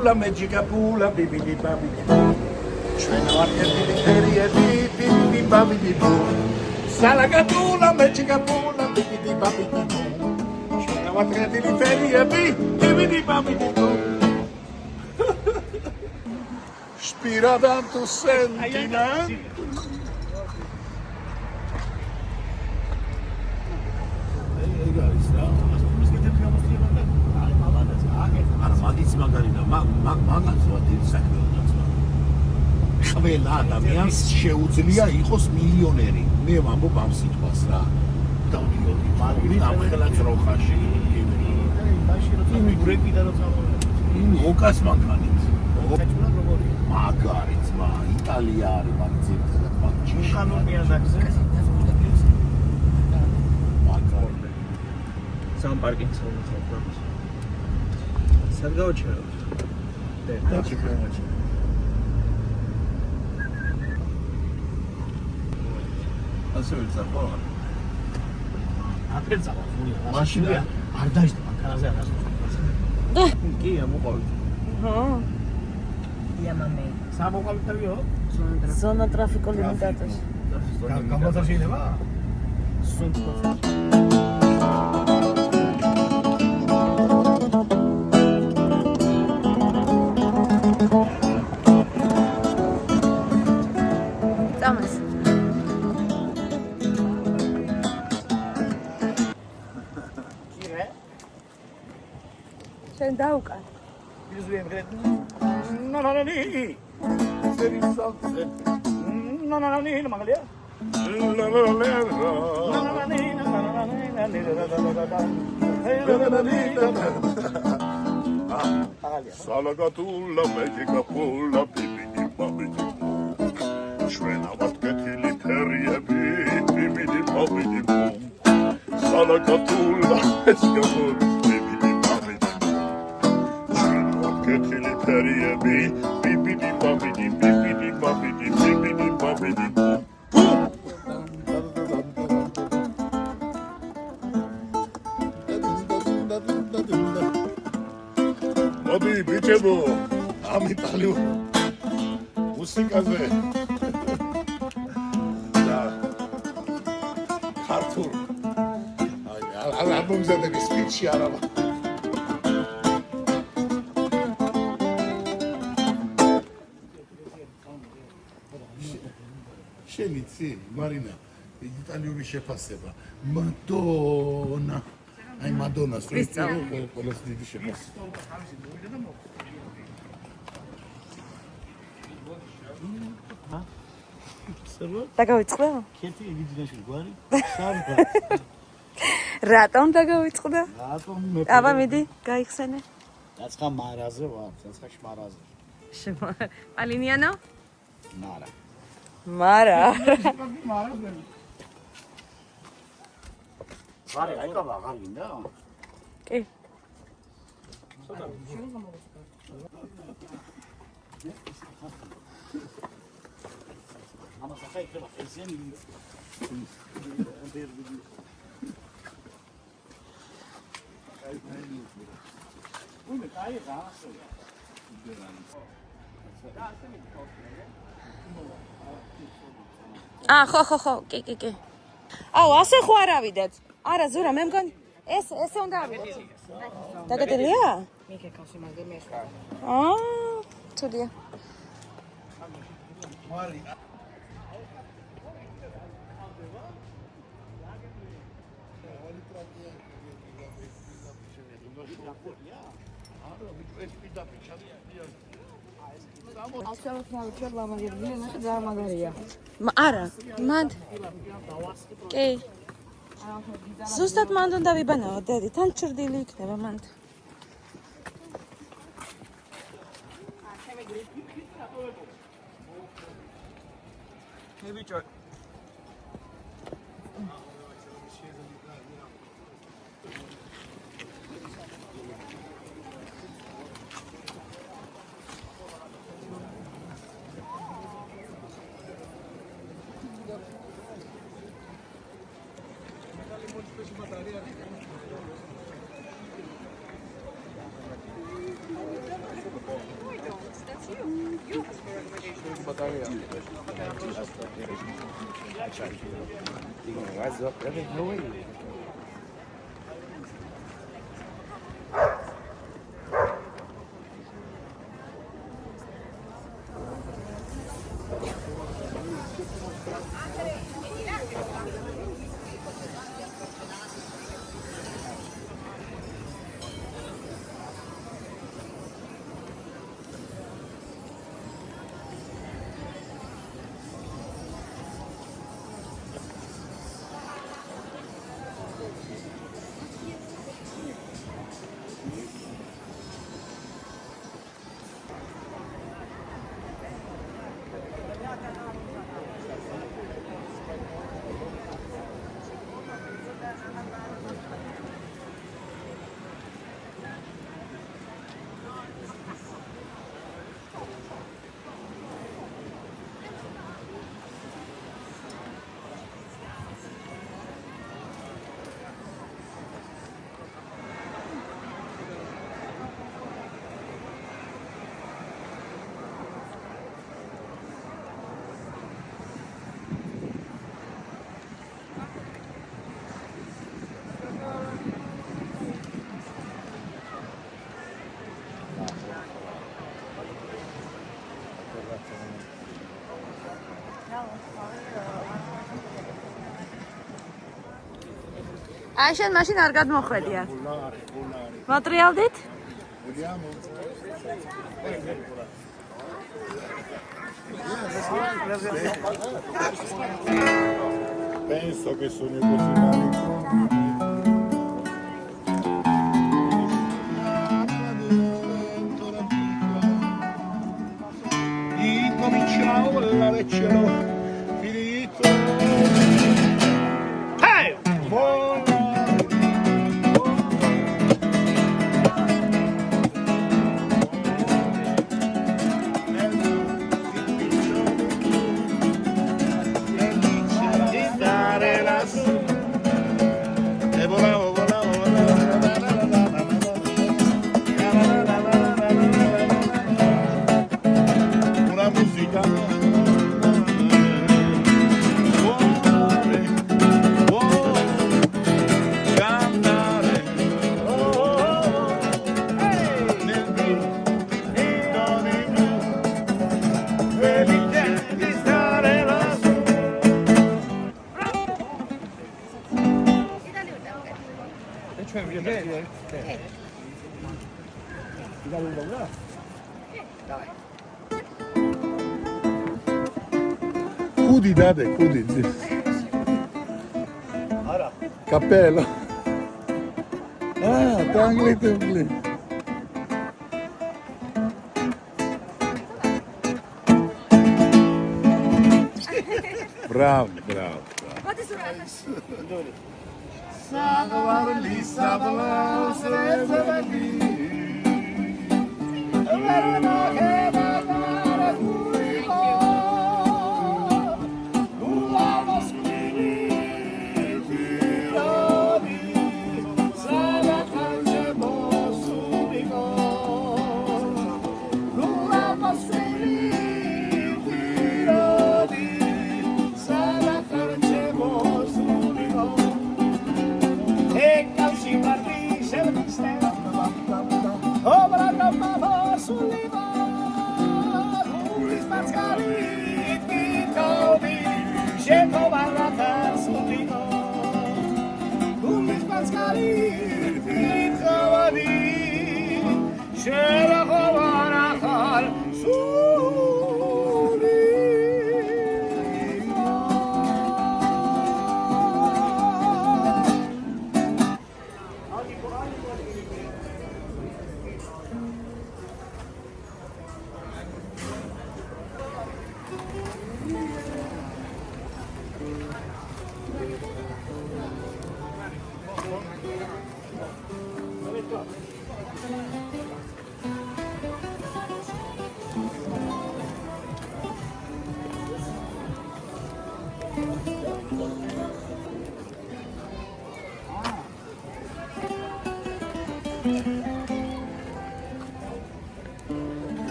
pula, magica pula, bibidi babidi boo. Schöne Marketing, bibidi babidi boo. Salagatula, magica pula, bibidi babidi boo. Schöne Marketing, bibidi babidi boo. Spiradan tu sentiment. მაგის მაგარია მაგას ვადი საქმეა. ყველა ადამიანს შეუძლია იყოს მილიონერი. მე ვამბობ ამ სიტყვას რა. დავდიოდი მაგრი ამ ხელაც როხაში. იმიგრები და როცა იმ ოკას მანქანით. მაგარი ძმა, იტალია არის მაგ ძირითადად მაგჩი. ხანონია დაგზე. მაგარი. სამ პარკინგს ვუწევთ. სად გავაჩეროთ? დაჩეკრემოჩი. ასე ვიწახო. აფერცაა ხული. მაშინა არ დაიწყო მანქანაზე არ ასწავლე. კი, ამოყავით. ხო. იამამე. სამოყავითავიო? ზონა ტრაფიკული limitatori. გამოსა შეიძლება? სუნთქო. შენ დაუკან. Bizwe emredin. Nanani. Senin salse. Nanani maglia. Salagatulla magica pulla bibidi babidi. Schwena wat getili periebe bibidi babidi bum. Salagatulla magica pulla bibidi babidi. Schwena wat getili periebe bibidi babidi bibidi babidi bibidi babidi bum. მოდი ბიჭებო ამ იტალიურ მუსიკაზე და ქართულ ალბომზადების სპიჩი არა შენი ცი მარინა იტალიური შეფასება მადონა აი მადონას ყველას დიდი შეფასება დაგავიწყდა? ქეთი იგიძინაში გვარი სარდა რატომ დაგავიწყდა? რატომ აბა მიდი, გაიხსენე. დაცხა მარაზე ვარ, დაცხაში მარაზე. პალინიანო? მარა. მარა. ვარე, აი კაბა აღარ გინდა? კი. ამა სახაი ხება ესენი. უიმე კაი გაასწორა. ხო, კი. აუ, ასე ხო არ ავიდეთ. არა, ზურა, მე მგონი ესე უნდა ავიდეთ. დაგადელია? მიქეკავს იმაზე მე. თუდია. მარი არა, მანდ. კი. ზუსტად მანდ უნდა ვიბანაო, დედი, თან ჩრდილი იქნება მანდ. Hey, bicho. აი შენ მაშინ არ გადმოხვედია. მატრიალდით? Penso che sono i cucinari. Incominciamo la leccero finito. Hey! Cudi date, cudi. Ara. Cappello. Ah, tangli. Bravo.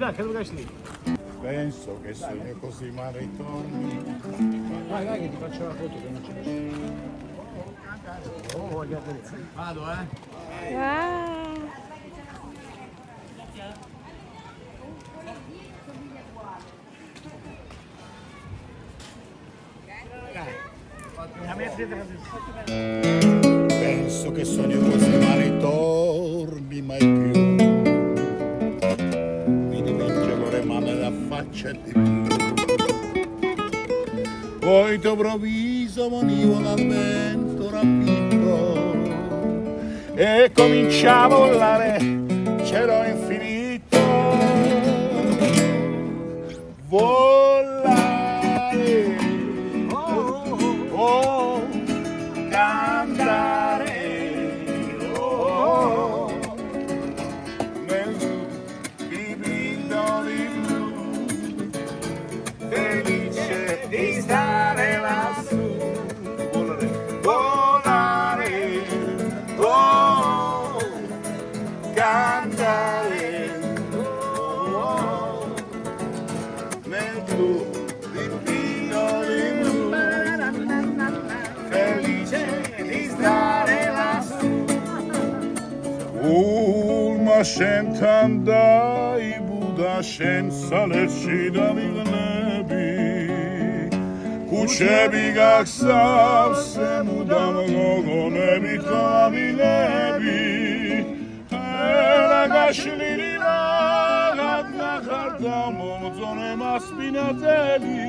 là, che dove stai? Penso che sogno così ma ritorni. Vai, che ti faccio la foto che non c'è nessuno. Oh, voglio vedere. Vado, Wow. Penso che sogno così ma ritorni mai più. Mi dimentico le mani da faccia di più. Poi d'improvviso venivo dal vento rapito e cominciavo a volare, c'ero infinito. Volare, oh, cantare, oh, nel librido di blu, felice di stare lassù. Volare, volare, oh, cantare, oh, nel blu, librido di blu, felice di stare lassù. Ulma scenta andai, Buda scienza l'escida di nebi, kučebi gak sam se mudam gogo nebi kavi nebi, elagašli lagat na kardamom zone maspinateli,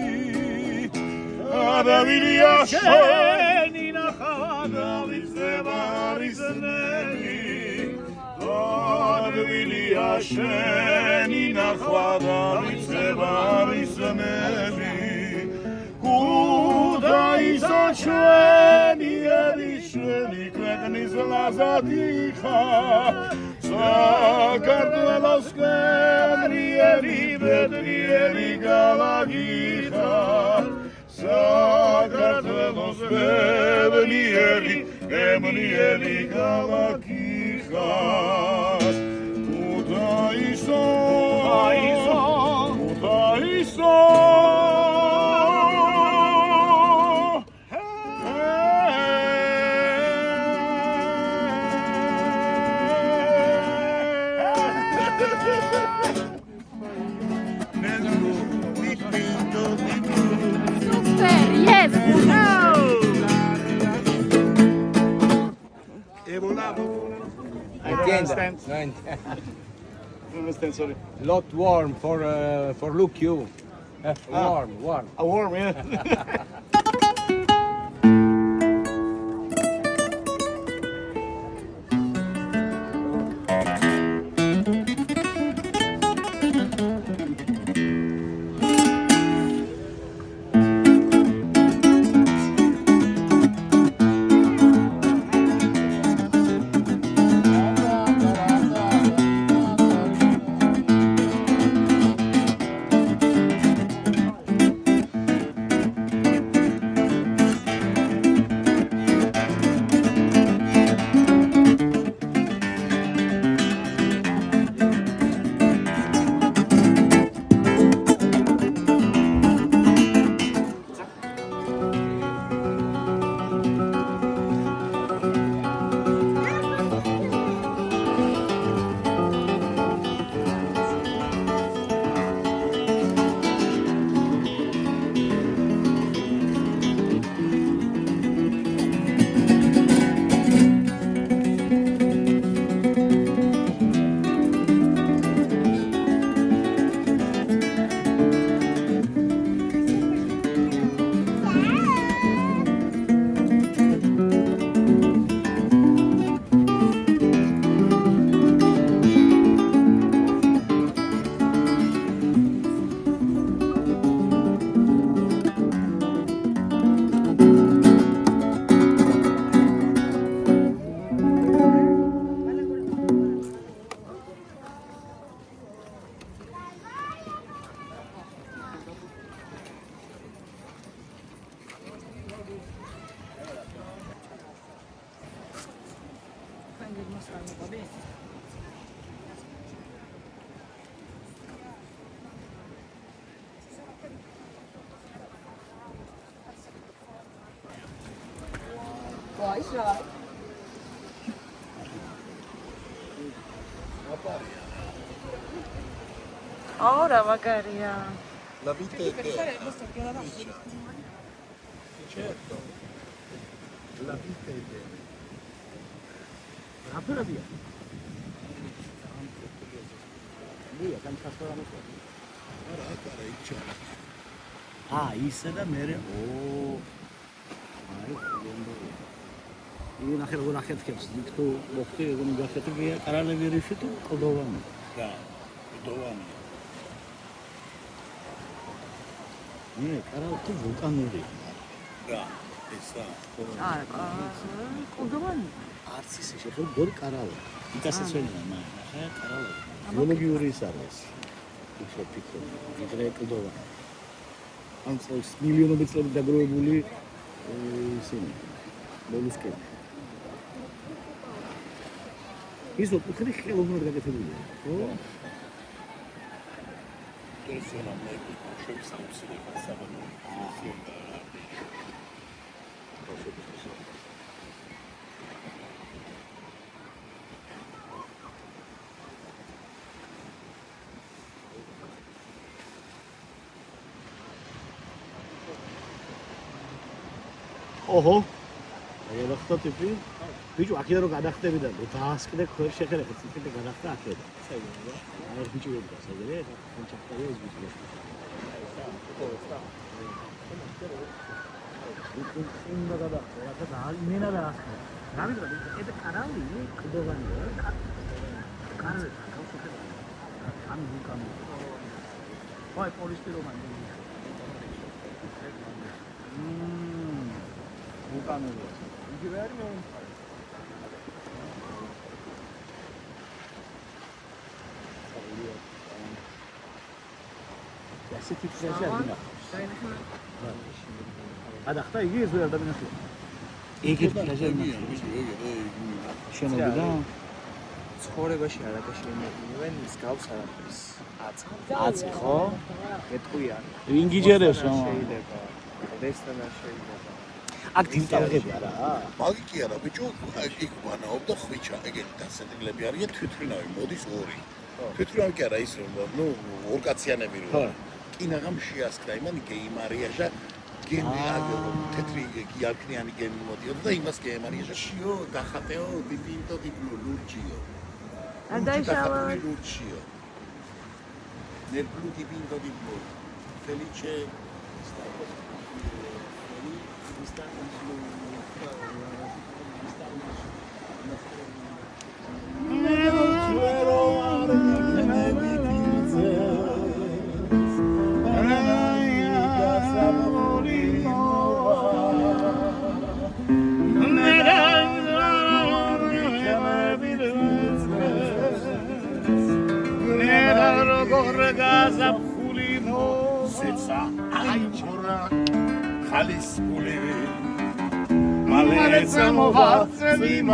adavili jašeni na havadavi zevari zneli, adavili jašeni na havadavi zevari zneli. Kuda izočeni, jeličeni, kregni zlaza tiha, Sakartvelos kemrijeli, vedrijeli galagiha, Sakartvelos vedrijeli, kemrijeli galagiha. Kuda izo, kuda izo, Super, yes! E volavo. Entienda. Non understand, sorry. Lot warm for look you. Warm. A worm, yeah. რა მაგარია. La vita è bella. Certo. La vita è bella. აფერებია. მია განსასწორ ამას. არა, იცი. ისე და მე იგი ნახე როგორ ახერხებს იქ თუ მოხდი ეგ მიგახეთებია კარალები რიფი თუ კლდოვანი. და კლდოვანი. მე კარალ თუ ვულკანური. და ესა. არა, კლდოვანი. არც ისე შეხო გორ კარალა. იკასეცველია ნახე კარალა. გეოლოგიური ის არის. ისე ფიქრო. ვიდრე კლდოვანი. ან წელს მილიონობით წლები დაგროვებული ისინი მოლუსკები. ის უკუთრი ხელოვნურად გაკეთებულია, ხო? ესენა მე შევსაუბრე საბოლოო. ოჰო. აი რა ხტო ტიპი? ბიჭო, აქედან რო გადახტები და დაასკდე ხერ შეხერე ხე ციფრით გადახტა აქედან. საერთოდ. აი ბიჭო ვიდა, საერთოდ. კონჩაქტარი ეს ბიჭო. უნდა გადახტე, რა მენა და ასკდე. რა მითხრა, ეს კარალი კლდოვანია. კარალი გავხსოვდება. ამ ვულკანი. აი პოლისტირომანი. ვულკანური. იგივე არის მე ვიმხარ. ასეთი ფიზიკა არის. გადახტა იგი ეს ვერ ადამიანს. იგი ფიზიკა შენობიდან ცხოვრებაში არ აღშენებენ ის გავს არაფერს. აწი ხო? ეთქვიან. ინგიჯერებს რა. შეიძლება. რესტორან შეიძლება. აქ დინტალღები არა? მაგი კი არა, ბიჭო, იქ ვანაობდა ხვიჩა, ეგეთი დასაწყლები არიან თვითმფრინავი, მოდის ორი. თვითმფრინავი კი არა ის რომ, ორკაციანები რო. კინაღამ შეასკრა იმან გეიმარიაჟა გენი თეთრი გიარკნიანი გენი მოდიოდა და იმას გეიმარიაჟა შიო დახატეო დიპინტო დიპლო ლურჩიო. დაიშალა ლურჩიო. nel blu dipinto di blu. Felice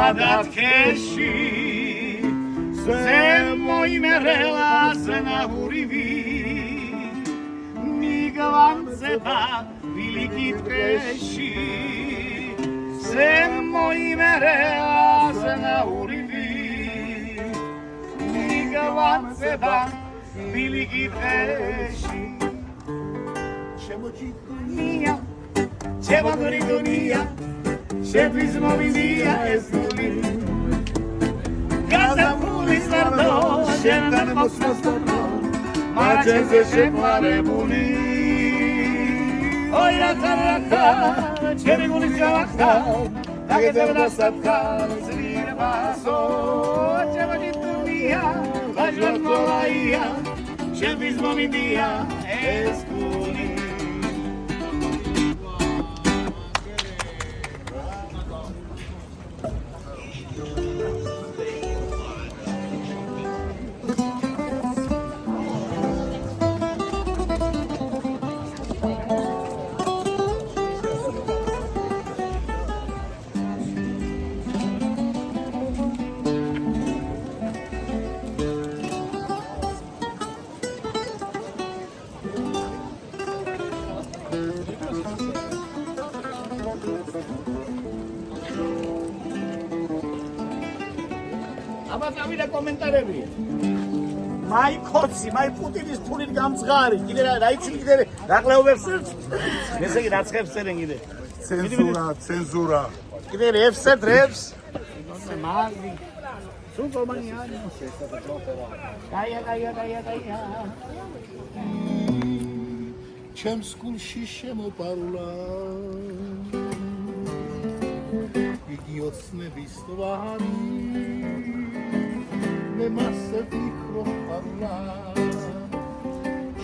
Madadkeshi Semoi merela senahurivi Migvanzeta vilikitkeshi Semoi merela senahurivi Migvanzeta vilikitkeshi Shemojitunia Shemojitunia Shepizmo vidia esuli Gaza pulis nardo Shendan mosnostorno Maraceze shepare buli Oira taraka Cherigulis javakta Tagetevda satka Zvire baso Chevaditunia Vajlan molaia Shepizmo vidia esuli აბა წავიდა კომენტარები. მაი კოცი, მაი პუტინის ფულით გამძღარი. კიდე რა იცი კიდე რა ყლეობებს წერს? ესე იგი რაცხებს წერენ კიდე. ცენზურა. კიდე რებს. მაგრი. სუპერმანი. გაია. ჩემს გულში შემოპარულა იგი ოცნების თვარი მე მასე ვფიქრობ პარულა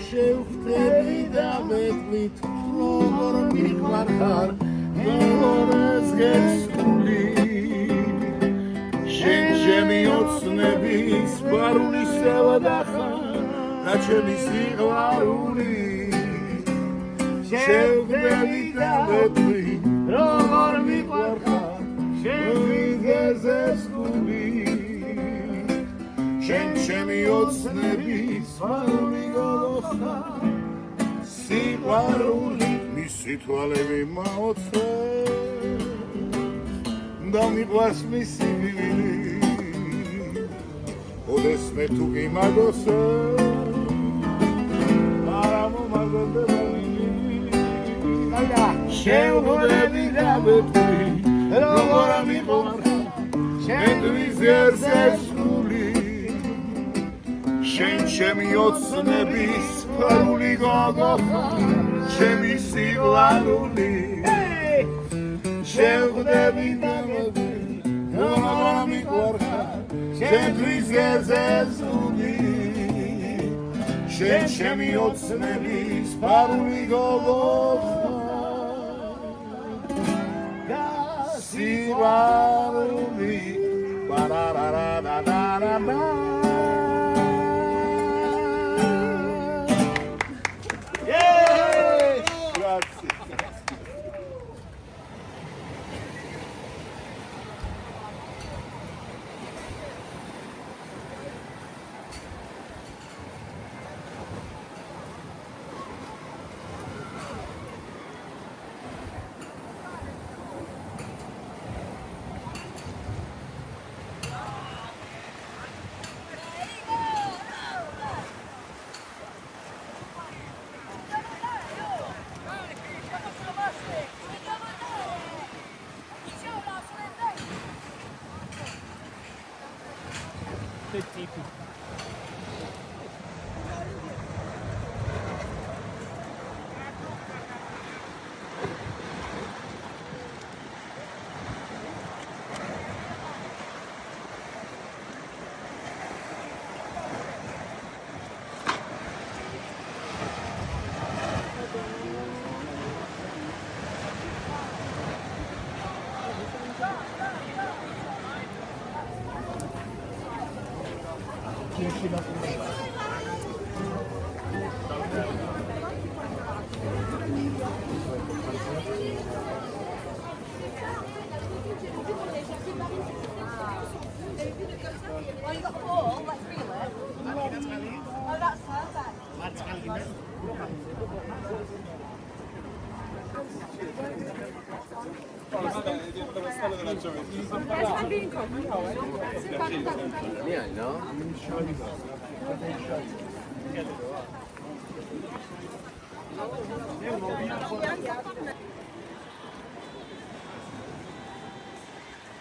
შევხვდები და მეტყვით როგორ მიყვარხარ როგორ ზღერსკული შენ ჩემი ოცნების პარული შევადახარ და ჩემი სიყვარული შევხვდები და მეტყვით როგორ მიყვარხარ შენი ზღერსკული შენ ჩემი ოცნების პარული გოგოხარ სიყვარული მისი თვალები მაოცე და მიყვარს მისი ბივილი ოდეს მე თუ გიმაგოსე არა მომაგონდებული შევხვდები და მეტყვით როგორ მიყვარხარ შენი ზღერსკული შენ ჩემი ოცნების პარული გოგოხარ ჩემი სიყვარული შევხვდები და მეტყვით როგორ მიყვარხარ შენი ზღერსკული შენ ჩემი ოცნების პარული გოგოხარ სიყვარული პარარარარარარა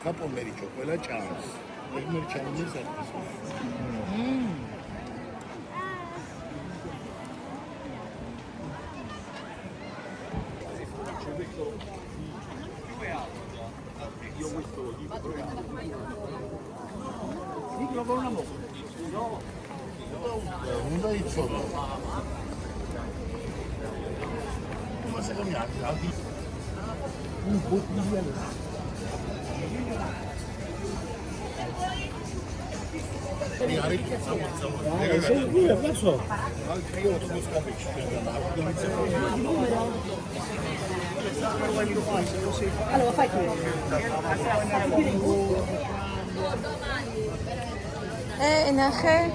Capo mericho, quella chance. Il merciano mi serve. Non dai solo. Come se non mi ha un po' di violenza. Allora fai tu. נאחר.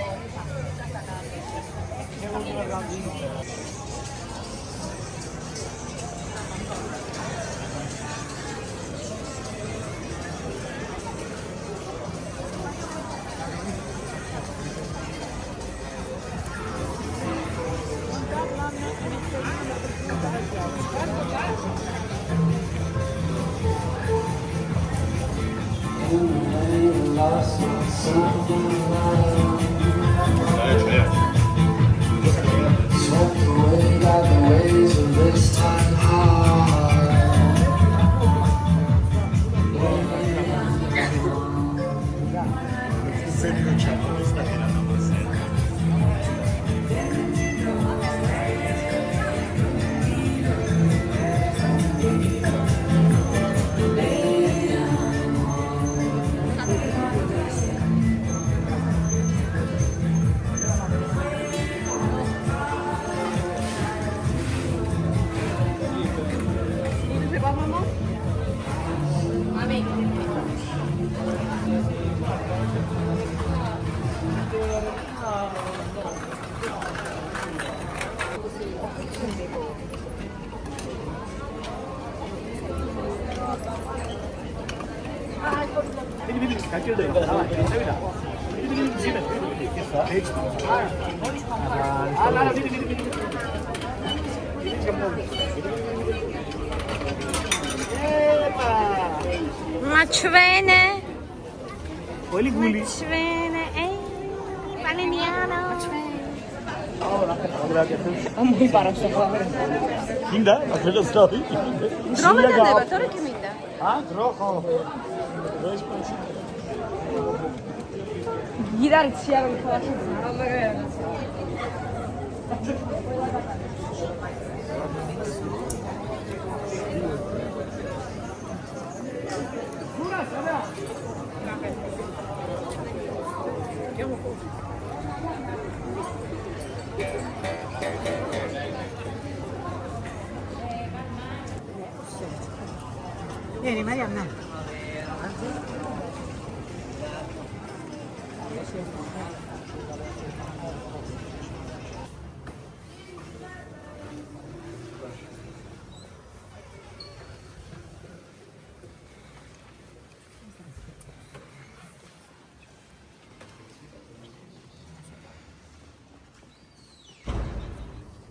Mačvene. Oli guli. Mačvene. Valeniano. Kinda, afelo stavi. დრომა დადება, თორე კი მინდა. დრო ხო. დროის პანსი. გირარი ციარო ქალაქში ზარალდა. Vieni Marianna.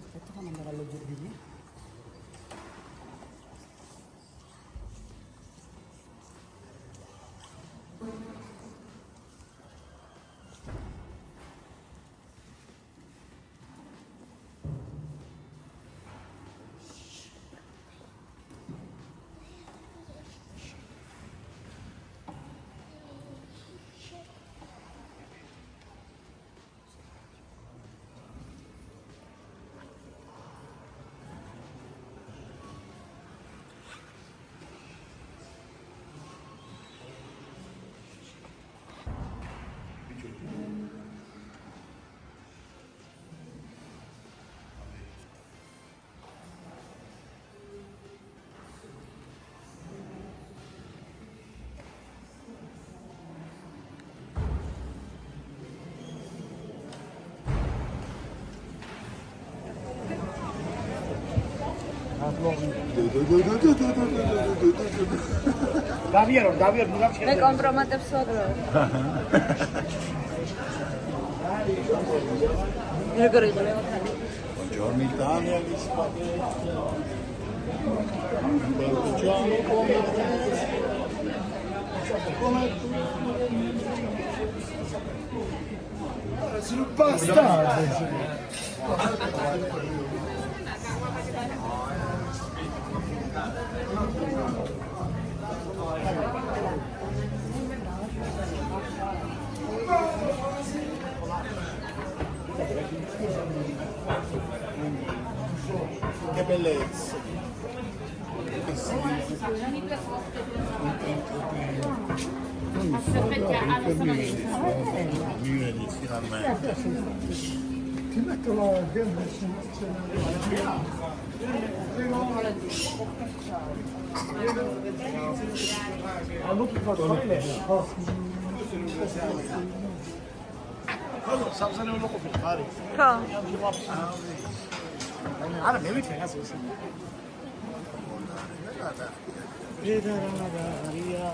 Aspetta, fammi andare allo giardino. დავიარო ნუგამ მე კომპრომატებს ვაგრო. როგორ იყო ლევოთანი? Buongiorno Italia, gli spaghetti. Buongiorno, come sul pasta. Che bellezza. Ti metto la gamba სამსანე უნდა ყოფილიყო არის. ხო. არა მე ვიცი რა ზუსტი. დედარამადარია.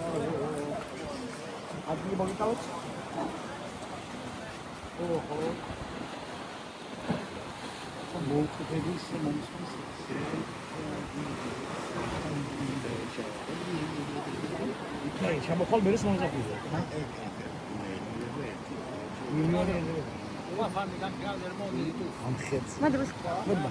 ადგილი მოგიტავოთ? ოჰო. მოუწოდების მომსხვის. აი, ჩამოხვალ მერე მომზაფხულზე. ამ ხეთს. მადლობა.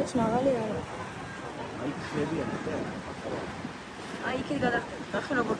ეს მაღალი არა. აი, ხრებიან და. აი, იქით გადახტები. ახლა როგორ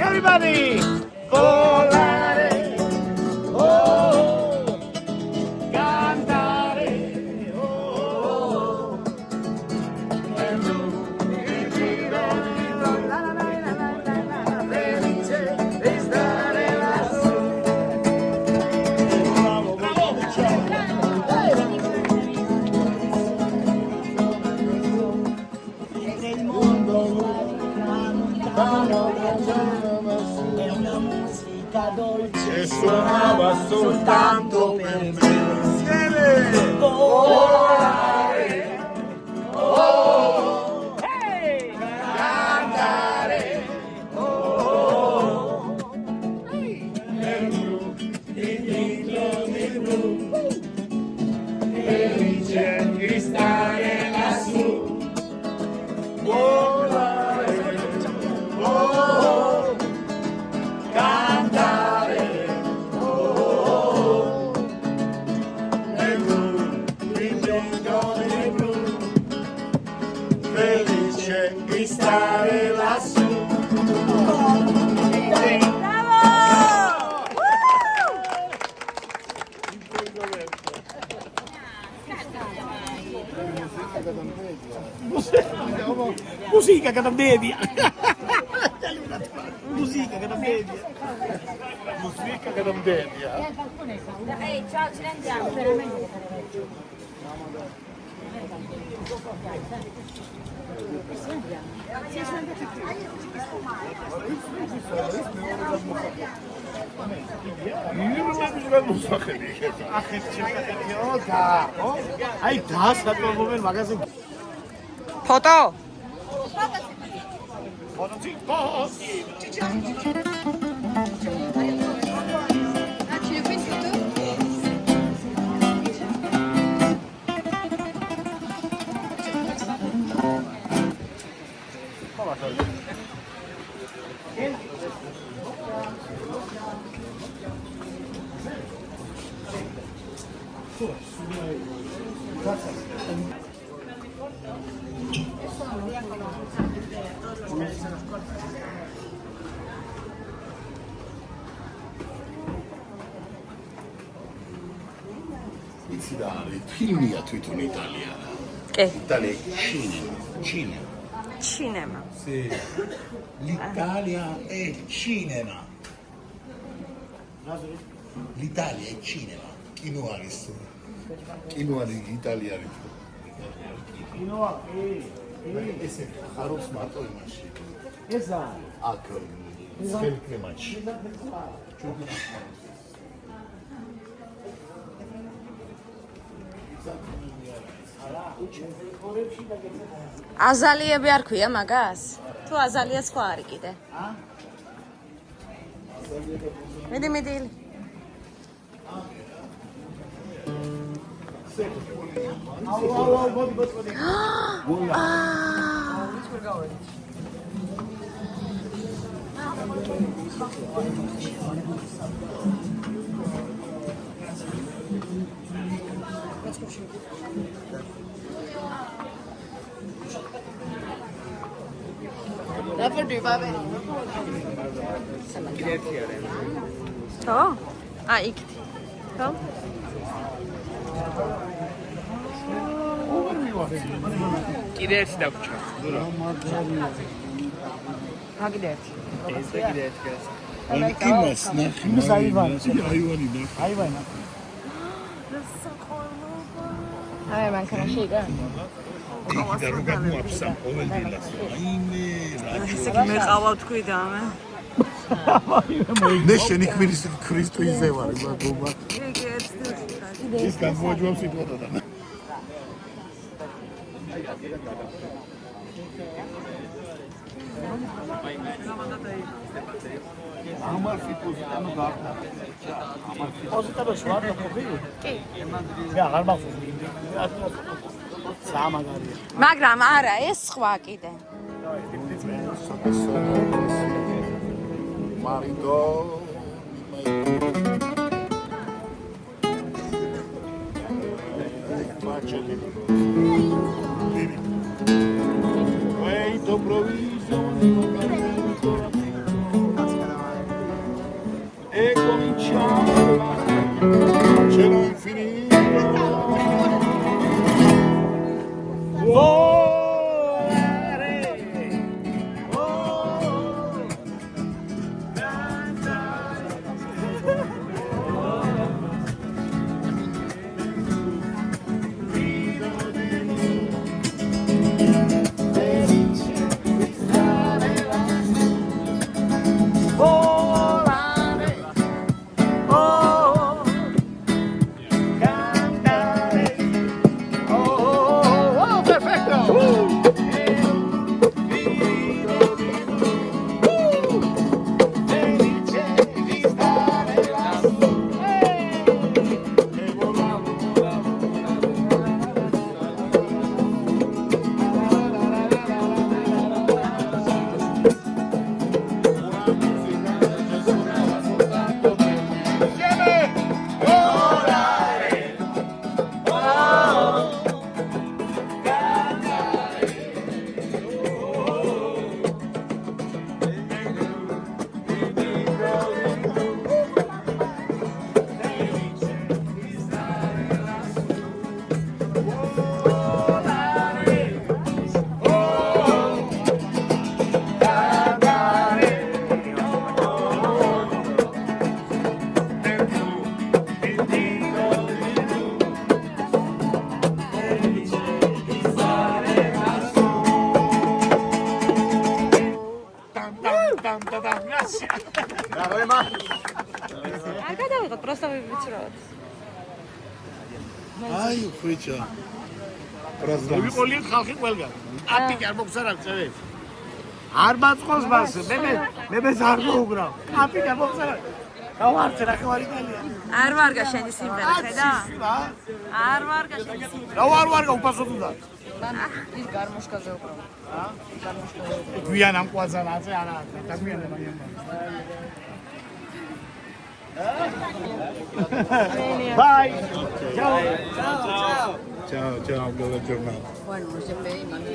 Everybody! Volare! Oh! Cantare! Oh! E lui felice di stare lassù. Bravo, Nel mondo è una musica dolce e suonava soltanto per me. Insieme! Volare! Oh! Hey! Cantare! Oh! Nel blu, nel blu, felice di stare lassù. Volare! Oh! Cantare! Oh! Nel blu, nel blu, felice di stare lassù. Musica che da media. Musica che da media. Musica che non dedia. Ehi, ciao, ce ne andiamo. აი დასაკმაყოფილ მაგაზე ფოტო? იცი რა არის ფილმია თვითონ იტალიანა. კი. Italia cinema. Cinema. Sì. L'Italia è cinema. L'Italia è cinema. Kino არის. Kino არის იტალიარი. კინოა ესე ხარობს მარტო იმაში. ესა აქ სფერკლემაში. აზალიები არ ქვია მაგას? თუ აზალია სხვა არის კიდე? მიდი. ხო? იქით. ხო? კიდე ერთი დაგვრჩა. აგიდე ერთი. ეს და კიდე ერთი გას. იმას ნახე. იმას აივანი ნახე. აივანი. აი მანქანა შეიძლება? და რო გამოაფსა ყოველ დილას. აიმე რა. ესე კი მე ყავა თქვი და მე. მე შენი ქრისტო ისე ვარ, ბაბა. იგი ერთი. ის გამოაჯვავს სიტყვათა და. ამარ ფიტოზი ანუ გარდა. პოზიტივს ვარ და ყოფილი? კი. რა არ მახსოვს. სამაგარია. მაგრამ არა, ეს სხვა კიდე. Marido, Questo provviso e cominciamo cielo infinito. არ გადავიღოთ, просто ვიცროთ. აი ხვიჩა. ვიყოლი ხალხი ყველგან. აპიკი არ მოგზარავ წევით. არ მაწყობს მას. მე არ მოუგრავ. აპიკი არ მოგზარავ. გავარცე რა ხوارიტალია. არ ვარგა შენი სიმღერა, ხედა? არ ვარგა შენი სიმღერა. რა ვარგა უფასოდ უნდა. ის გარმოშკაზე უკრავ. გვიან ამ ყვაძანაზე არა დაგმიანება იმან. Bye. Ciao. Ciao, buona giornata. Bueno, se ve y manda.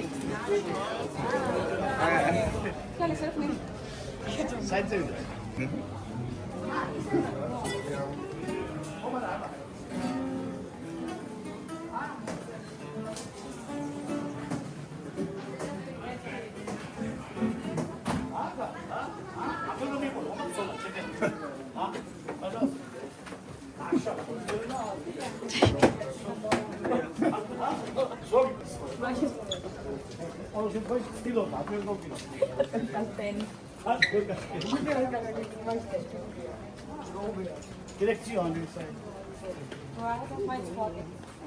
Direzione, sai.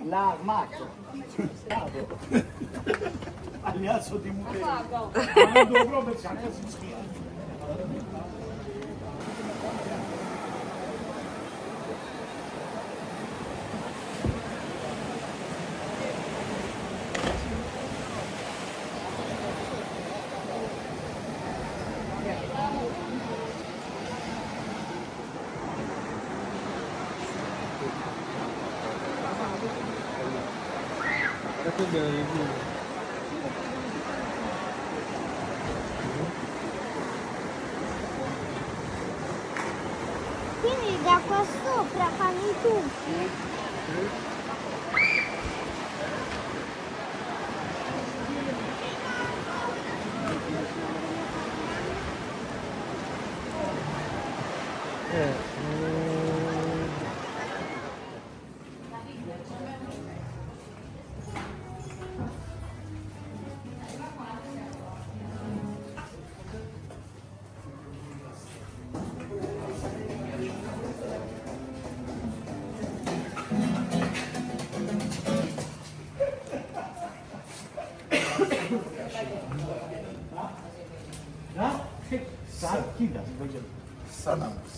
L'armato. Aliazzo di Muteri. Ma non dovrò pensare a Sicilia. Quindi da qua sopra fanno i tuffi?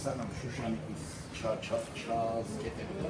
სანამ შუშანიკის ჩას კეთებდა.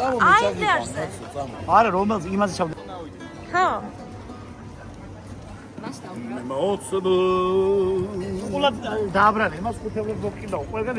აინტერესებს. არა, რომელს იმაზე ჩავდე. ხო. მოწმო. ყოლად დააბრალე, მას ხუთევლებს მოკიდა, ყველგან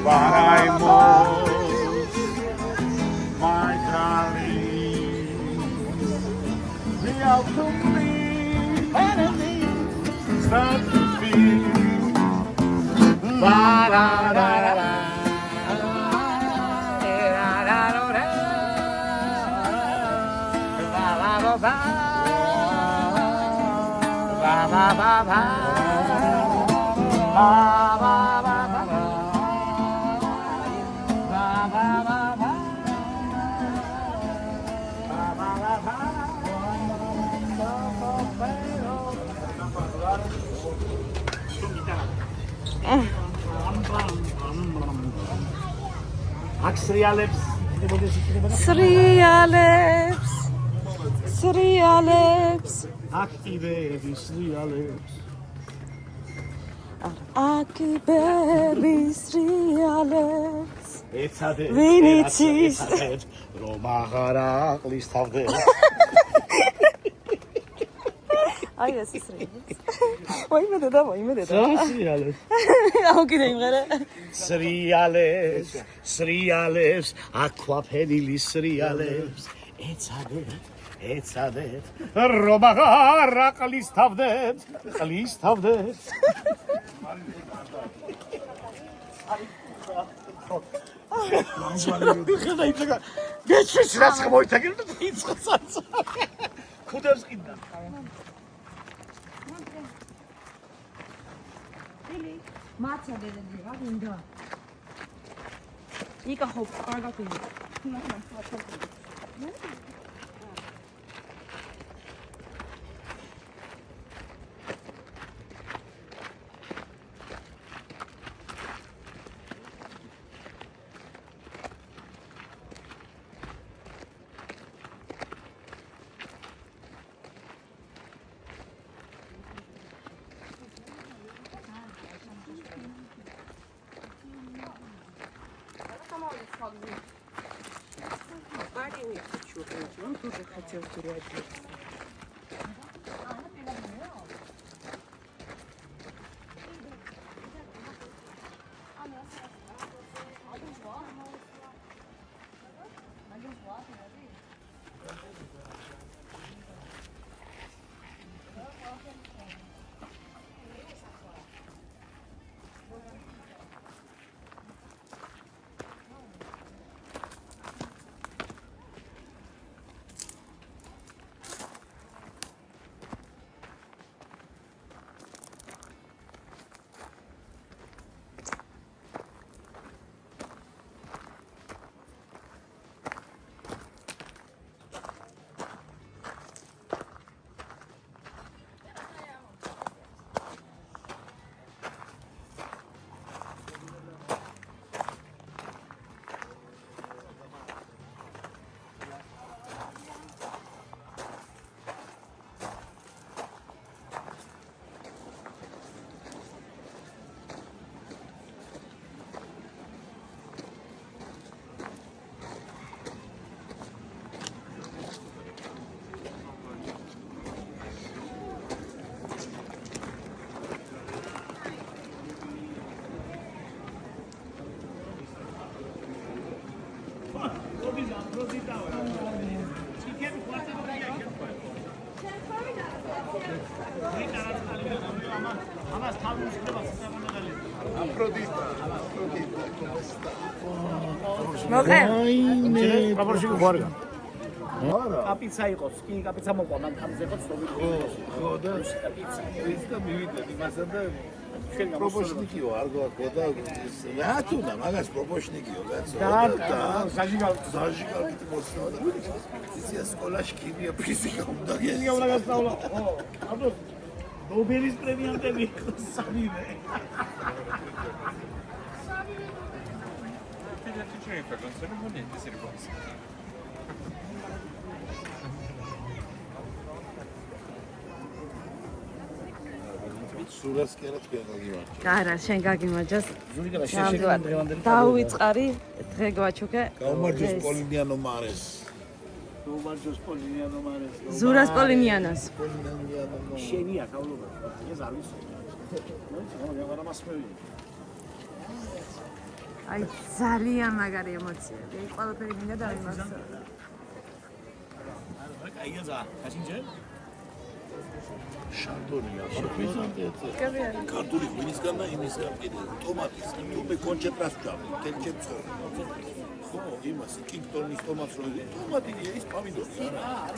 but I lost my darling. The autumn leaves start to feel, ba-da-da-da-da. სრიალებს აქტივები სრიალებს აკიბების სრიალებს ეცადეთ ვინ იცის რომ აღარ აყლის თავზე აი ეს სრიალებს მოიმედე სრიალებს აუ კიდე იმღერე სრიალებს აქვაფენილი სრიალებს ეცადეთ რომ აღარ აყლის თავზე გეჩვენს რაც მოიტაგე და იწყსაც ხუდებს ყიდა მაცა დედები რა გინდა იკა ხო კარგად ინდა მოყე პროპორცია გვარგა კაპიცა იყოს კი კაპიცა მოყვა მან თამზე იყო ცნობილი ხო და კაპიცა ის და მივიდეთ იმასა და პროპორციკიო არ გვაქვს და რატუნა მაგას პროპორციკიო კაცო და საჟიგალ მოწონა და იცი სკოლაში ქიმია ფიზიკა უნდა გესწავლა უნდა გასწავლა ხო აბა ნობელის პრემიანტები იყოს სამივე სურას კი არა თქვენ გაგიმარჯოს. არა, შენ გაგიმარჯოს. ზურიგა შეშეკა დღევანდელი. დაუვიწყარი დღე გვაჩუქე. გაუმარჯოს პოლინიანო მარეს. გაუმარჯოს პოლინიანო მარეს. ზურას პოლინიანოს. შენია გავლობა. ეს არის. ნუ, რა მასმევი. აი ძალიან მაგარი ემოციები. აი ყველაფერი მინდა დავიმახსოვრო. კაია ზა, კაცინჯე? შანდონია, ქართული ღვინისგან და იმისგან კიდე ტომატისგან. თუ მე კონჩეტრას ვჭამდი, თელ ჩემწო. ხო, იმას კინგტონის ტომატს რო ტომატია ის პომიდორი არა.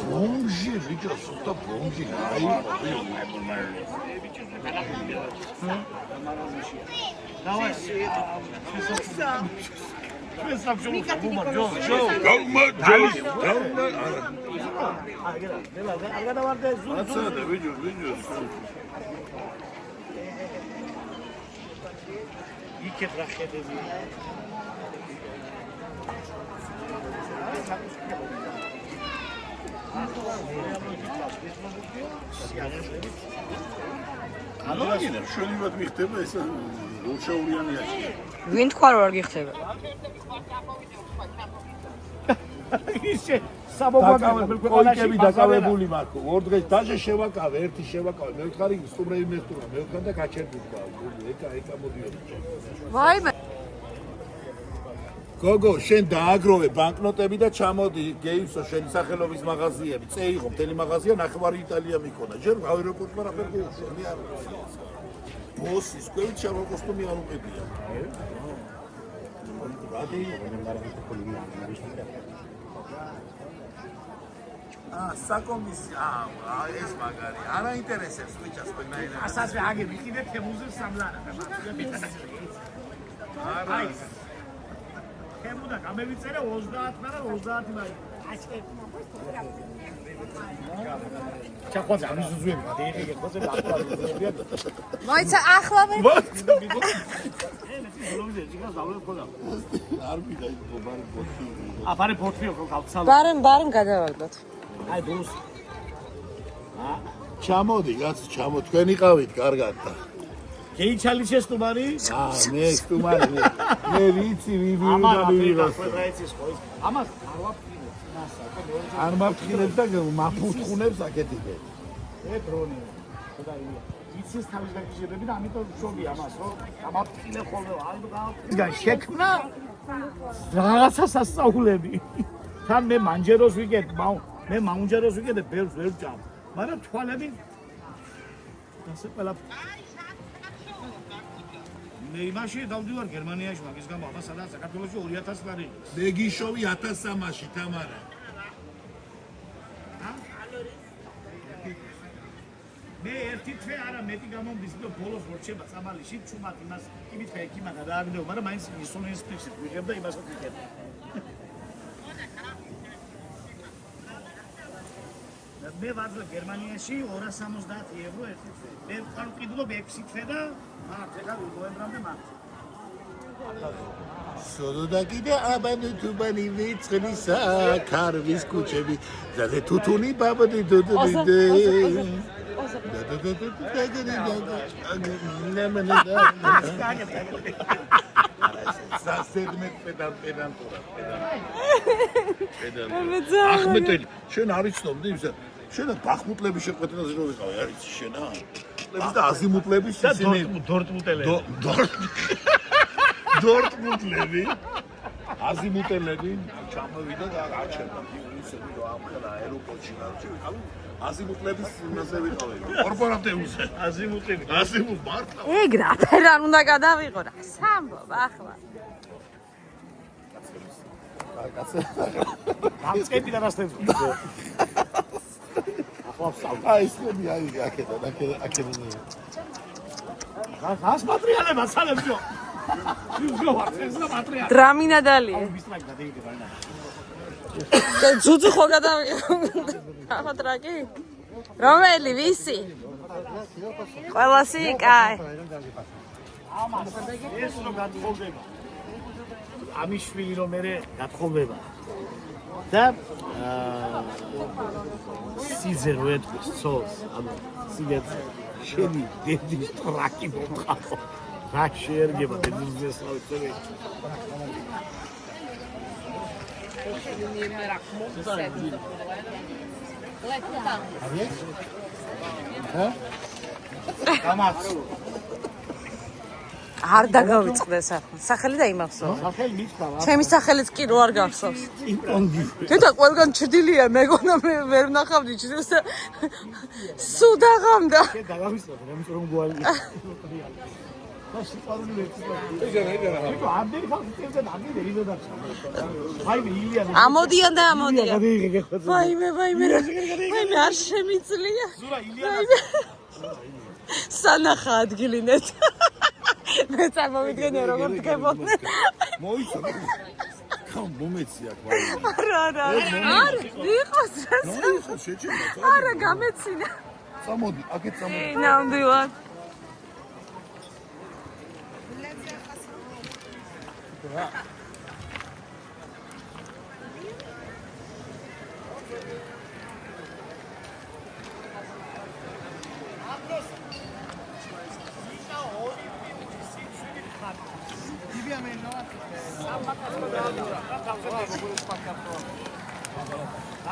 ბომჟი, ბიჭო, სულთა ბომჟი, აი, დავაი. ეს სამშობლო ბუმარ, ჯო. გაუმა, არ გადავარდე აცადა, ბიჭო. იქეთ რა ხედები. ანალოგია, შვილივად მიხდება ეს უშაურიანია. ვინ თქვა რომ არ გიხდება? ისე საბობაკავები კოიკები დაკავებული მაქვს. ორ დღეს დაჟე შევაკავე, ერთი შევაკავე, მეოთხარი სტუმრები მესტუმრა, მეოთხარი და გაჩერდი თქვა. ეკა მოდიოდი. ვაიმე. გოგო, შენ დააგროვე ბანკნოტები და ჩამოდი გეივსო შენი სახელობის მაღაზიები. წეიღო მთელი მაღაზია ნახევარი იტალია მიქონა. ჯერ აეროპორტმა რა ფერ გეუშენი არ არის. ბოსის კვევით შავ კოსტუმი არ უყედია. რადი? საკომისი, ეს მაგარი. არა ინტერესებს ვიჭას ყველანაირად. ასაზე აგები კიდე თემუზე სამლარა. არა. თემუდა გამევიწერე 30-და და 30 მაი. ჩახვაზე ამის ზუზუები გადაიღე ხოზე დაყოლები. მოიცა ახლა ვერ არ მიდაი ბარი ბოთი. აბარე ფოთლიო გავცალო. ბარემ გადავაგდოთ. აი დუს. ჩამოდი, რაც ჩამო თქვენ იყავით კარგად და. გეიჩალი შესტუმარი? მე სტუმარი. მე ვიცი ვიბიურდამივიღოს. ამას არ ვაფრინებ. არ მაფრინებ და მაფუთხუნებს აკეთებე. ებრონი. ხოდაია. იცის თავის დაგიჟებები და ამიტომ შობი ამას, რომ ამაფრინებ ხოლმე ალბათ. შექმნა რაღაცა სასწაულები. თან მე მანჯეროს ვიგებ, მე მაუნჯეროს ვიგებ, ბევრს ვერ ვჭამ. მაგრამ თვალები ასე ყველა მე იმაში დავდივარ გერმანიაში მაგის გამო აბა სადაც საქართველოში 2000 ლარი. მე გიშოვი 1300-ში თამარა. მე ერთი თვე არა მეტი გამომდის და ბოლოს ვორჩება წამალიში ჩუმად იმას იმითქა ეკიმა გადააგდო, მაგრამ მაინც ისონის ფიქსით ვიღებ და იმასაც ვიღებ. მე ვარძლე გერმანიაში 270 евро ერთი თვე. მე ვყიდულობ 6 თვე და ეხლა ნოემბრამდე მაქვს. სოდოდა კიდე აბანო თუბანი ვიწყნისა ქარვის კუჩები და თუთუნი ბაბდი დუდუდი ახმეტელი შენ არ იცნობდი ისე შენ ბახმუტლების შეყვეტილაზე რო ვიყავი არ იცი შენა ლების და აზიმუტლების ისინი დორტმუტელები დორტმუნდლები აზიმუტელები ჩამოვიდა და არჩევდა ისე რომ ამხელა აეროპორტში არჩევი აზიმუტლების იმაზე ვიყავი კორპორატიულზე აზიმუტ მართლა ეგ რა ფერან უნდა გადავიღო რა სამბობ ახლა კაცო გამწკები და რასტებს აი ისები აი აქედან გას მატრიალება სანებჯო დრამინადალი ძუძუ ხო გადავიღო ახლა ტრაკი რომელი ვისი ყველასი კაი ეს რო გათხოვდება ამის შვილი რომ მე გათხოვდება და სიძე რო ეთქვის ცოლს ანუ სიგეთ შენი დედის ტრაკი მოყავ რა შეერგება დედის ზესავი წები არ დაგავიწყდეს ახლა. სახელი დაიმახსოვრე. სახელი მითხრა. ჩემი სახელიც კი რო არ გახსოვს. პინგ-პონგი. გეთა ყველგან ჩრდილია, მეგონა მე ვერ ვნახავდი ჩრდილს და სულ დაღამდა. დაგავისწრებ, რამის რომ გვალი. და სიყვარული ვერცი. ეგ ამდენი ხალხი წევდა დაგიდე იზო დარჩა. ვაიმე ილია. ამოდიან და ამოდიან. გადაიღე ხო. ვაიმე ვაიმე არ შემიძლია. ზურა ილია. სანახა ადგილი ნეტ. მე წარმოვიდგენია როგორ დგებოდნენ. მოიცა. ხომ მომეცია გვარი. არ იყოს რა. შეჭიმა. არა გამეცინა. წამოდი, აქეთ წამოდი. ნამდვილად.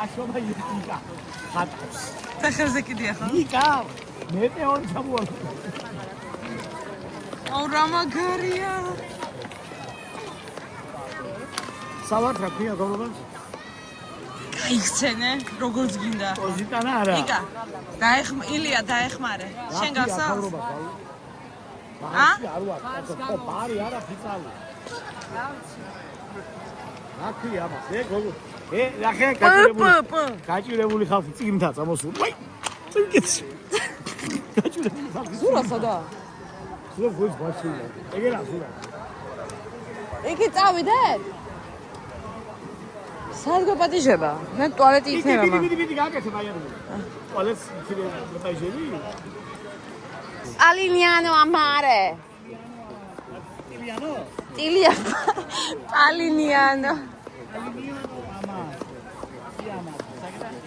აშობა იკა. ხატავს. ფეხებზე კიდია ხო? იკა. მეტეორი ჩამოვალ. აუ რა მაგარია. სავართ რა ქვია გოგონას? გაიხსენე, როგორც გინდა. პოზიტანა არა. იკა. ილია დაეხმარე. შენ გახსოვს? ა? არ ვარ. ბარი არა ფიცალი. რა ქვია მას? გოგო. რახე გაჭირებული ხალხი წიგნთა წამოსული. ვაი! წიგნით. გაჭირებული ხალხი. სურა სადა? სურა გოც ბაშია. ეგერა სურა. იქი წავიდეთ? სად გოპატიჟება? მე ტუალეტი იქნება. დიდი გაკეთე ბაიარული. ტუალეტს იქნება გოპატიჟები? Palignano amare. Tiliano? Palignano.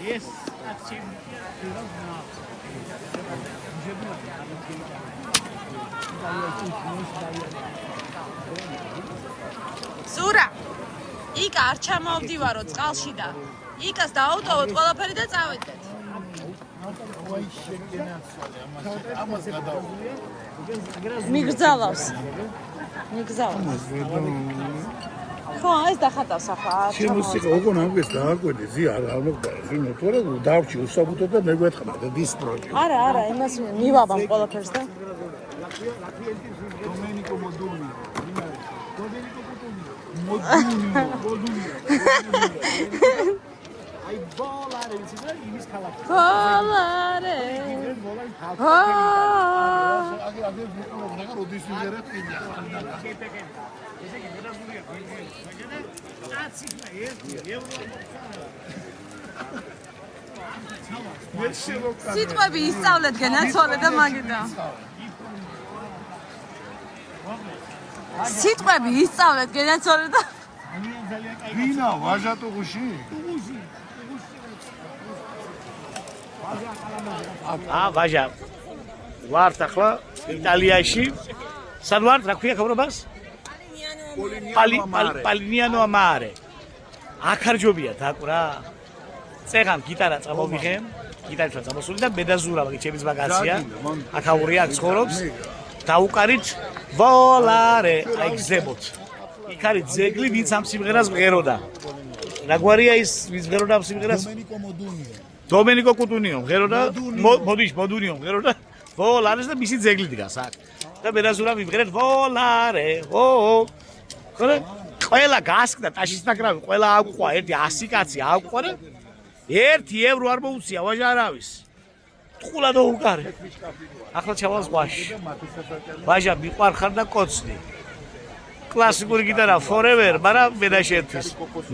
Yes, that's him. Sura. იკა არ ჩამოვდივარო წყალში და იკას დაავტოვოთ ყველაფერი და წავიდეთ. მიგზავავს. ხო, ეს დახატავს ახლა. შემოსიყო ოღონ ამგეს დააკვირდი, ზია არ მოგდა. ზინო თორე დავჭი უსაბუთო და მე გვეთხრა და დისპროჯი. არა, იმას მივაბამ ყველაფერს და დომენიკო მოდული. აი ბოლარე ვიცი და იმის ქალაქი. ბოლარე. აგერ როდის ვიღერეთ კიდე. სიტყვები ისწავლეთ განაცვალე და მაგიდა. სიტყვები ისწავლეთ განაცვალე და ვინა ვაჟატო გუში? ვაჟა. ვართ ახლა იტალიაში. სად ვართ? რა ქვია ხავრობას? Palignano amare. აქ არ ჯობიათ აქ რა. წეღან გიტარა წამოვიღე. გიტარით წამოსული და მედაზურა მაგ ჩემის ბაგაცია. აქ აური აქ ცხოვრობს. დაუკარით volare. აი გზებოთ. იქ არის ძეგლი, ვინც ამ სიმღერას მღეროდა. რა გვარია ის ვინც მღეროდა ამ სიმღერას? დომენიკო კუტუნიო მღეროდა. მოდუნიო მღეროდა. volare და მისი ძეგლი დგას აქ. და მედაზურა მიღერეთ volare. ხოლე ყველა გასკდა ტაშის ნაკრავი, ყველა აყვყვა, ერთი 100 კაცი აყვყვა და 1 ევრო არ მოუწია ვაჟა არავის. ტყულა დაუკარე. ახლა ჩავალ ზღვაში. ვაჟა მიყვარხარ და კოცდი. კლასიკური გიტარა forever, მაგრამ მე შეთვის.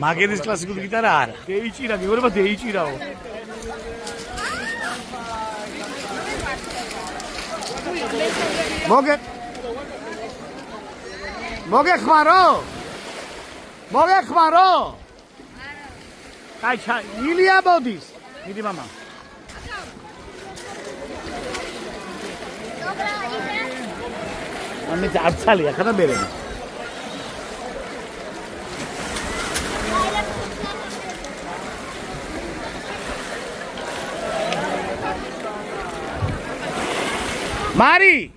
მაგერის კლასიკური გიტარა არა. დეიჭირა, გეუბნება დეიჭირაო. მოგეხმარო? აი ჩა, ილია მოდის. მიდი мама. ამით არცალია ხა და ბერე. მარი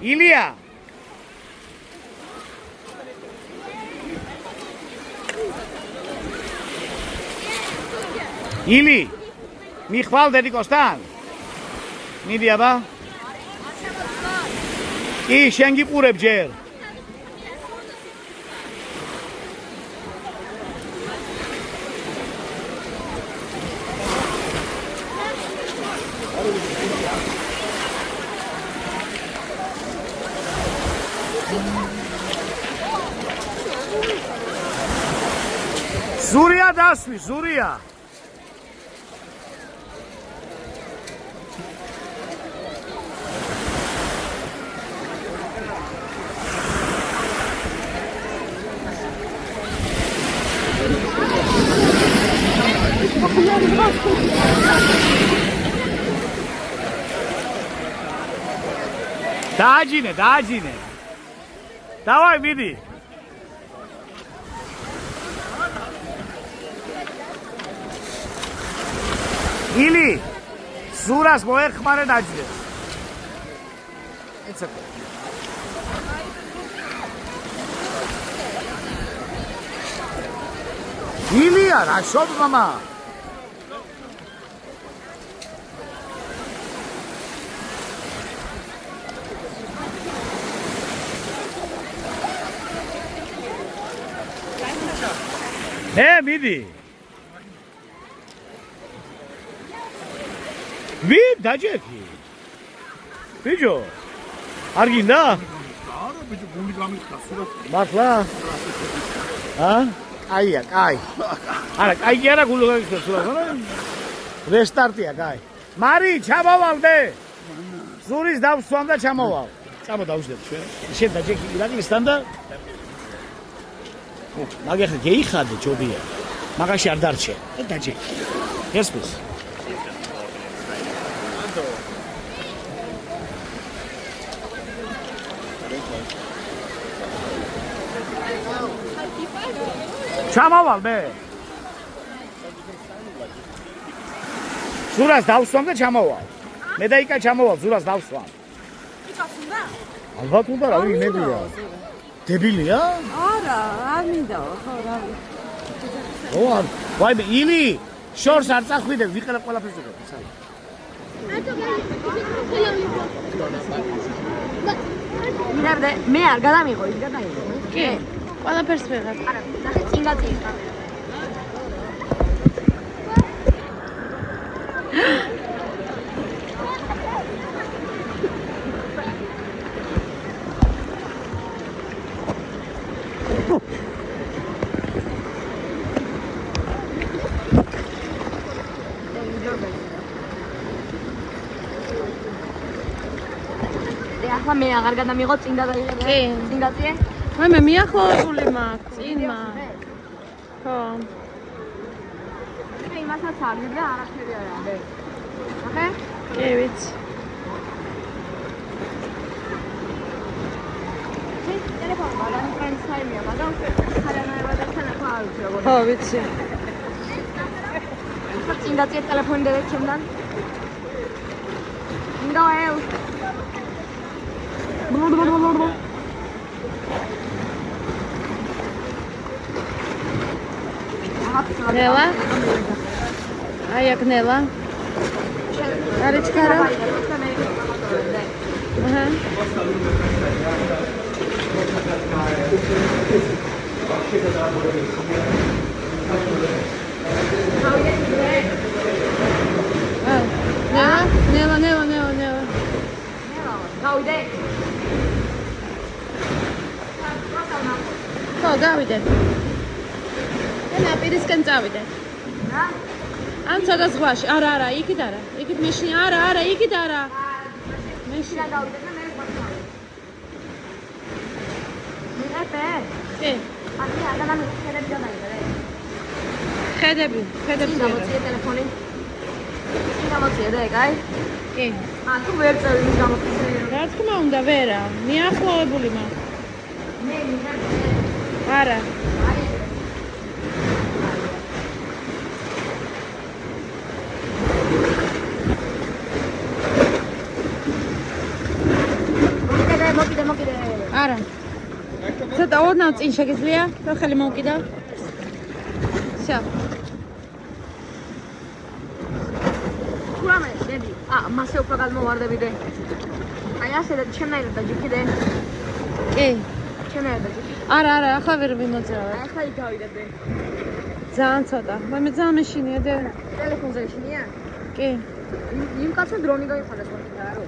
ილია ილი მიხვალ დედიკოსთან მიდი აბა კი შენ გიყურებ ჯერ ზურია დასვი ზურია დააჯინე დავაი მიდი ილი ზურას მოეხმარე დაჯდეს ეცაკ ილია რა შობ მამა მიდი ვინ დაჯექი ბიჭო არ გინდა არა ბიჭო გული გამიხდა სურათ მართლა კაია კაი არა კაი კი არა გული გამიხდა სურათ რესტარტია კაი მარი ჩამოვალდე ზურის დავსვამ და ჩამოვალ წამო დავუშვებ ჩვენ შენ დაჯექი ირაკლისთან და მაგახლა გეიხადე ჯობია მაგაში არ დარჩე დაჯექი ესმის ჩამოვალ მე ზურას დავსვამ და ჩამოვალ მე და იკა ჩამოვალ ზურას დავსვამ იკაც უნდა ალბათ უნდა რა ვინებია დებილია არა არ მინდა ხო რა ვაიმე ილი შორს არ წახვიდე ვიყრა ყველაფერს უყურებ სალ მე არ გადამიღო ის გადაიღო კი ყველაფერს ვეღარ არა ნახე წინ გაწინა ახლა მე აღარ გადამიღო წინ გადაიღე კი წინ გაწიე მე მიახლოებული მაქვს წინმა ხო მე იმასაც არ მიდრე არაფერი არა ნახე კი ვიცი ტელეფონი მაგარი ფრენდსაიმია მაგრამ ხარანაირად ტელეფონი არ ვიცი როგორ ხო ვიცი ახლა წინ გაწიე ტელეფონი და ჩემთან ინდოელ ნელა აი აქ ნელა არის ჩქარა აჰა ნელა გავიდე ხო გავიდე ნაპირისკენ წავიდე რა ან ცოტა ზღვაში არა იქით არა იქით მეშინ არა იქით არა მეში რა გავიდე და მე ვარ მიღებე კი ახლა ადამიანი ხედები გადაიღე ხედები გამოწიე ტელეფონი გამოწიე და ეგაი კი თუ ვერ წევი მის გამოწიე რა თქმა უნდა ვერა მიახლოებული მაქვს მე მიღებე არა ცოტა ორნავ წინ შეგიძლია და ხელი მოვკიდა. Всё. თურმე დედი, მასე უფრო გადმოვარდებიდე. აი ასე და ჩემნაირად დაჯიქიდე. კი. ჩემნაირად დაჯიქიდე. არა, ახლა ვერ ვიმოძრავე. აი ახლა იქავიდე. ძალიან ცოტა. მე ძალიან მეშინია და ტელეფონზე ეშინია? კი. იმ კაცს დრონი გაიხადა სპორტი არა?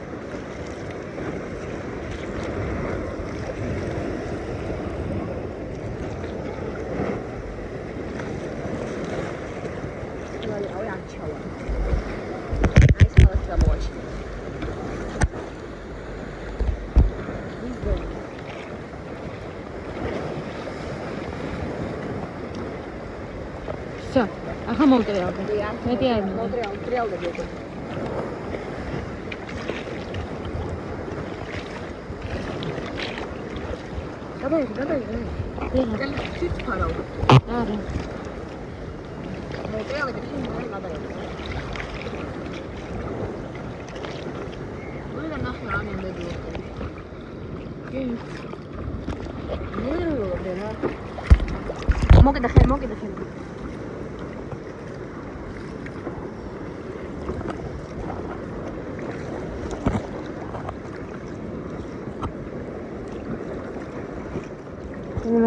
Всё. ახლა მოვტრიალდი. მეტი არ მინდა. მოვტრიალდები. გადაიდი. ჩიც ფარავ. არა. მოვტრიალდები შენ გადაიდი. ვიდა ნახე ამენ ბედო. მოგედა ხელი.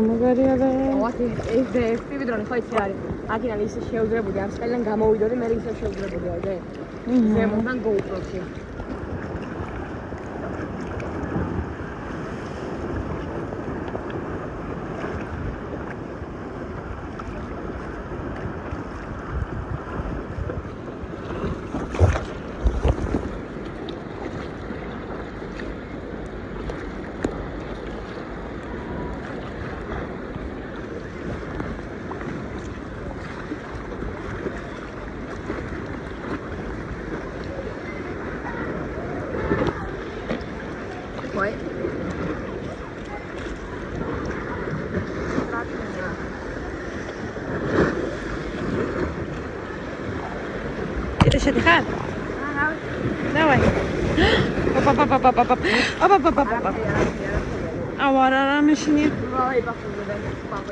მაგარია და ვათი ეს ფივიდრონი ხო იცი არის. აქედან ისე შეუძლებოდი ამ სკალიდან გამოვიდოდი, მე ისე შეუძლებოდი აი და ზემოდან GoPro-ში. What? Ты шедхат? Давай. Оп. Авара машине.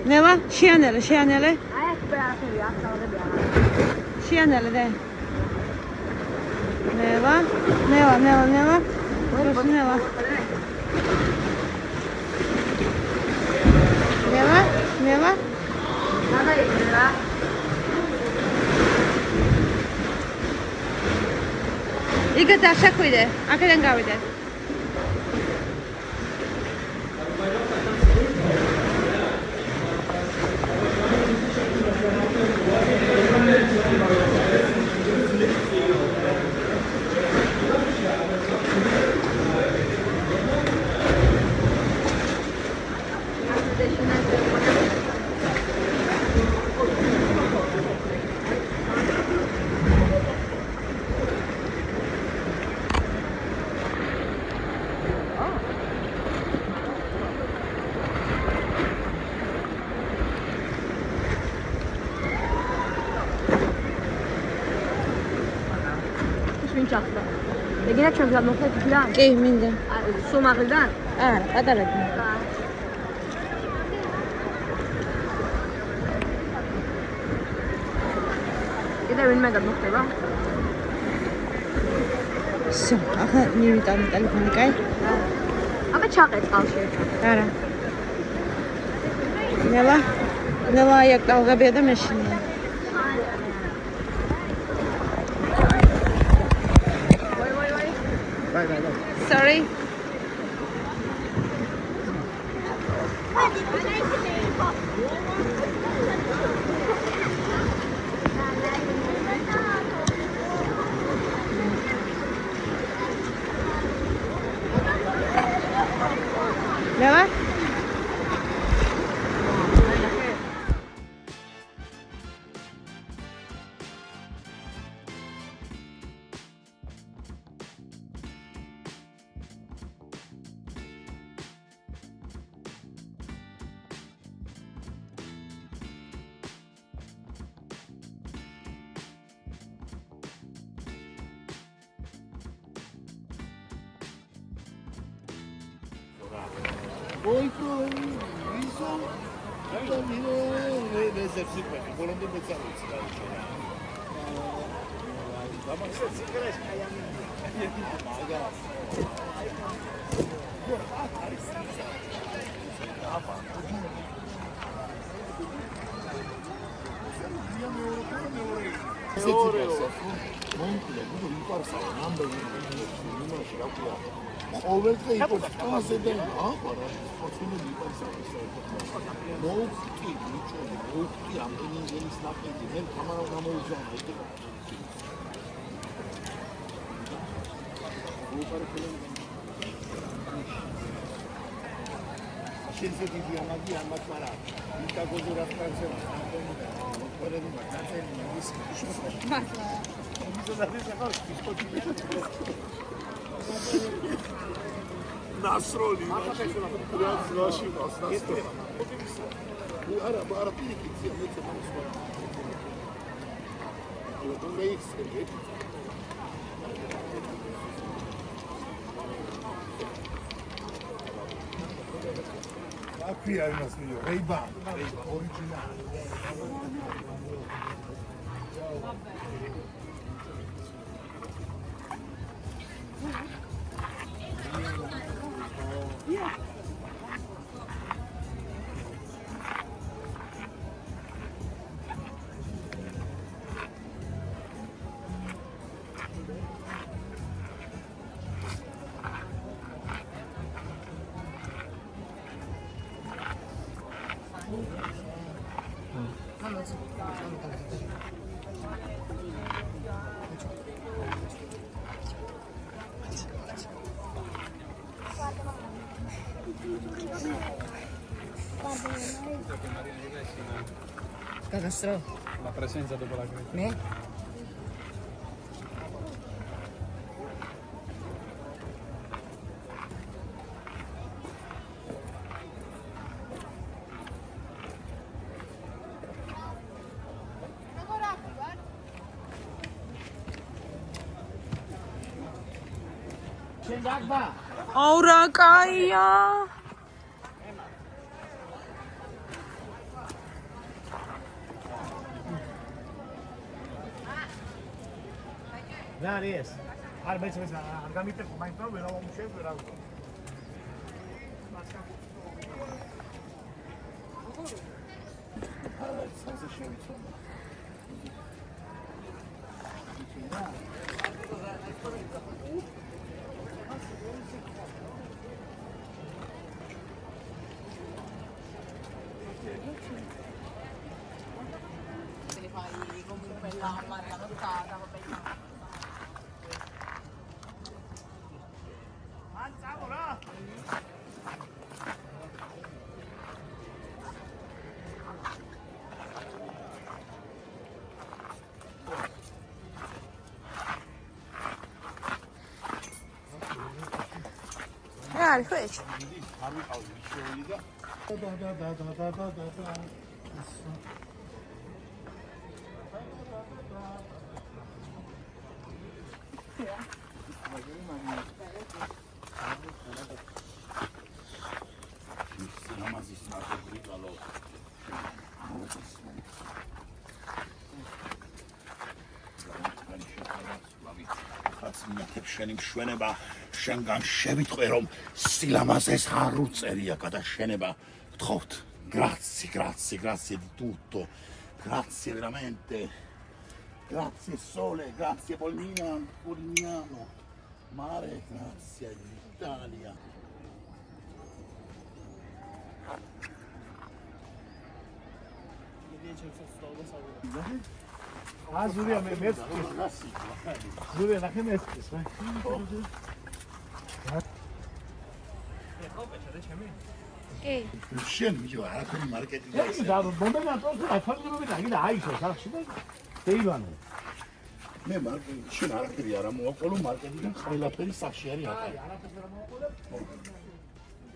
Нела, шианеле. Шианеле, да. Нела. Просто Нела. Нела. Იგა დაშაქვიდე, აქედან გავიდე. ჩახდა. ეგენა ჩვენ გამოვხეთ იქიდან? კი, მინდა. სუმაღლიდან? არა, პატარად. კიდევ ვინმე გამოვხდება? Всё, ახლა მივიტანე ტელეფონი, კაი? აბა ჩაყე წყალში. არა. ნელა აქ დავღებია და მეშინია. Vai. Sorry. Nela? Oito. ყოველდღე იპოვე და აბარა ხოცული მიყარსა მოუხტი ბიჭო მოუხტი ამდენი ინგლისის ნაკეთი მე თამარა გამოუძანა იტყვი შეიძლება დიდი ამაგი ამათ მარა იტაგოზე რა ხარზე მოყოლები მაგაცელი ის მართლა ნასროლი რაში მას ნასროლი არა პილიკიცია მეც მოსვა მე ისე აქვია იმას მიო რეიბან ორიგინალი Cagastro. La presenza dopo la creta. Me? Aura caia. რა არის? არ მეცეს არ გამიტეხო მაინც რა ვერა მომშევ ვერა. რა არის ხო? შენი მშვენება შენგან შევიტყვე რომ სილამაზეს არ უწერია გადაშენება გთხოვთ grazie di tutto grazie veramente grazie sole grazie Polignano mare grazie Italia ზურია მე ზურია ნახე მე კი. შენ მიო არაფერი მარკეტინგი ეს და მომენტოს აფანჯობები და იგივე აიშო სახში და დეივანო მე მარკეტინგი შენ არაფერი არა მოაყოლო მარკეტინგი ყველაფერი სახში არის აკა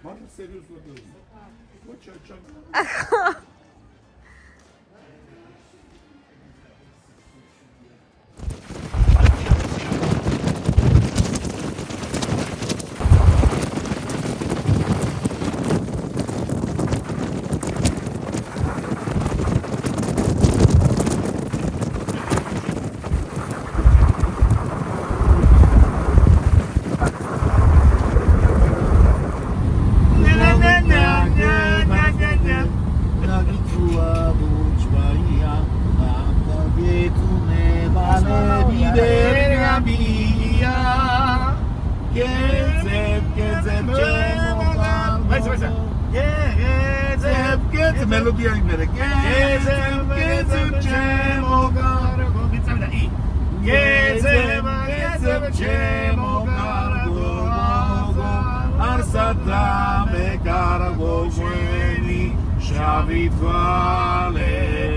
მაგრამ სერიოზულად მოჩაჩა მელოდია იმერე. გეზებ ჩემო კარგო. მიწევდა ი. გეზებ ჩემო კარგო. არსადა მე კარგო შვენი შავი თვალები.